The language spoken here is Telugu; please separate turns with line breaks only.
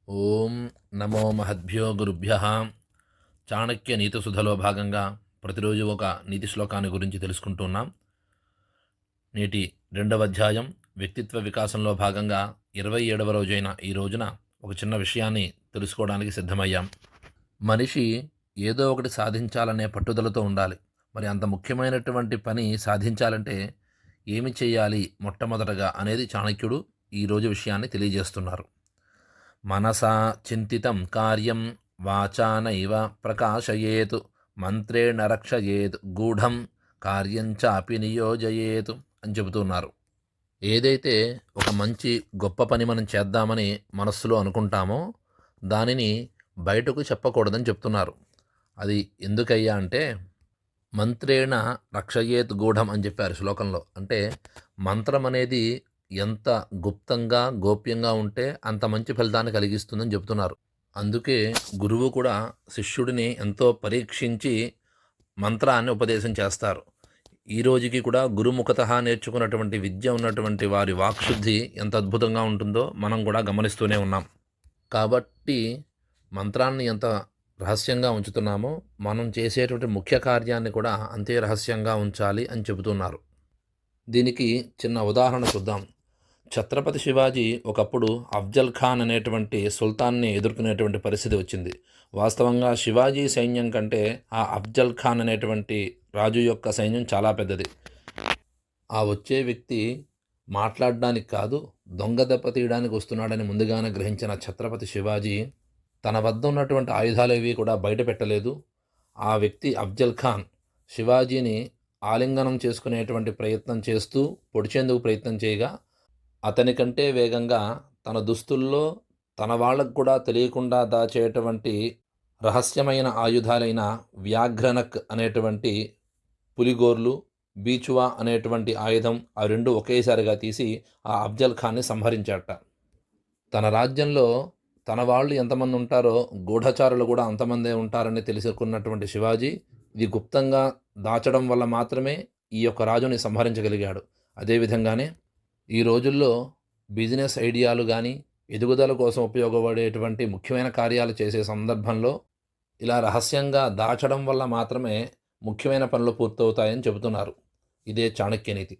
ఓం నమో మహద్భ్యో గురుభ్యః. చాణక్య నీతి సుధలో భాగంగా ప్రతిరోజు ఒక నీతి శ్లోకాన్ని గురించి తెలుసుకుంటున్నాం. నేటి రెండవ అధ్యాయం వ్యక్తిత్వ వికాసంలో భాగంగా 27వ రోజైన ఈ రోజున ఒక చిన్న విషయాన్ని తెలుసుకోవడానికి సిద్ధమయ్యాం. మనిషి ఏదో ఒకటి సాధించాలనే పట్టుదలతో ఉండాలి. మరి అంత ముఖ్యమైనటువంటి పని సాధించాలంటే ఏమి చేయాలి మొట్టమొదటగా అనేది చాణక్యుడు ఈరోజు విషయాన్ని తెలియజేస్తున్నారు. మనసా చింతితం కార్యం వాచా నైవ ప్రకాశయేత్ మంత్రేణ రక్షయేత్ గూఢం కార్యం చాపి నియోజయేత్ అని చెబుతున్నారు. ఏదైతే ఒక మంచి గొప్ప పని మనం చేద్దామని మనస్సులో అనుకుంటామో దానిని బయటకు చెప్పకూడదని చెప్తున్నారు. అది ఎందుకయ్యా అంటే మంత్రేణ రక్షయేత్ గూఢం అని చెప్పారు శ్లోకంలో. అంటే మంత్రం అనేది ఎంత గుప్తంగా గోప్యంగా ఉంటే అంత మంచి ఫలితాన్ని కలిగిస్తుందని చెబుతున్నారు. అందుకే గురువు కూడా శిష్యుడిని ఎంతో పరీక్షించి మంత్రాన్ని ఉపదేశం చేస్తారు. ఈ రోజుకి కూడా గురుముఖతః నేర్చుకున్నటువంటి విద్య ఉన్నటువంటి వారి వాక్శుద్ధి ఎంత అద్భుతంగా ఉంటుందో మనం కూడా గమనిస్తూనే ఉన్నాం. కాబట్టి మంత్రాన్ని ఎంత రహస్యంగా ఉంచుతున్నామో మనం చేసేటువంటి ముఖ్య కార్యాన్ని కూడా అంతే రహస్యంగా ఉంచాలి అని చెబుతున్నారు. దీనికి చిన్న ఉదాహరణ చూద్దాం. ఛత్రపతి శివాజీ ఒకప్పుడు అఫ్జల్ ఖాన్ అనేటువంటి సుల్తాన్ని ఎదుర్కొనేటువంటి పరిస్థితి వచ్చింది. వాస్తవంగా శివాజీ సైన్యం కంటే ఆ అఫ్జల్ ఖాన్ అనేటువంటి రాజు యొక్క సైన్యం చాలా పెద్దది. ఆ వచ్చే వ్యక్తి మాట్లాడడానికి కాదు, దొంగ దెబ్బ తీయడానికి వస్తున్నాడని ముందుగానే గ్రహించిన ఛత్రపతి శివాజీ తన వద్ద ఉన్నటువంటి ఆయుధాలు ఏవి కూడా బయట పెట్టలేదు. ఆ వ్యక్తి అఫ్జల్ ఖాన్ శివాజీని ఆలింగనం చేసుకునేటువంటి ప్రయత్నం చేస్తూ పొడిచేందుకు ప్రయత్నం చేయగా అతని కంటే వేగంగా తన దుస్తుల్లో తన వాళ్ళకు కూడా తెలియకుండా దాచేటువంటి రహస్యమైన ఆయుధాలైన వ్యాఘ్రనక్ అనేటువంటి పులిగోర్లు, బీచువా అనేటువంటి ఆయుధం ఆ రెండు ఒకేసారిగా తీసి ఆ అఫ్జల్ ఖాన్ని సంహరించాట. తన రాజ్యంలో తన వాళ్ళు ఎంతమంది ఉంటారో గూఢచారులు కూడా అంతమందే ఉంటారని తెలుసుకున్నటువంటి శివాజీ ఇది గుప్తంగా దాచడం వల్ల మాత్రమే ఈ యొక్క రాజుని సంహరించగలిగాడు. అదేవిధంగానే ఈ రోజుల్లో బిజినెస్ ఐడియాలు కానీ ఎదుగుదల కోసం ఉపయోగపడేటువంటి ముఖ్యమైన కార్యాలు చేసే సందర్భంలో ఇలా రహస్యంగా దాచడం వల్ల మాత్రమే ముఖ్యమైన పనులు పూర్తవుతాయని చెబుతున్నారు. ఇదే చాణక్య నీతి.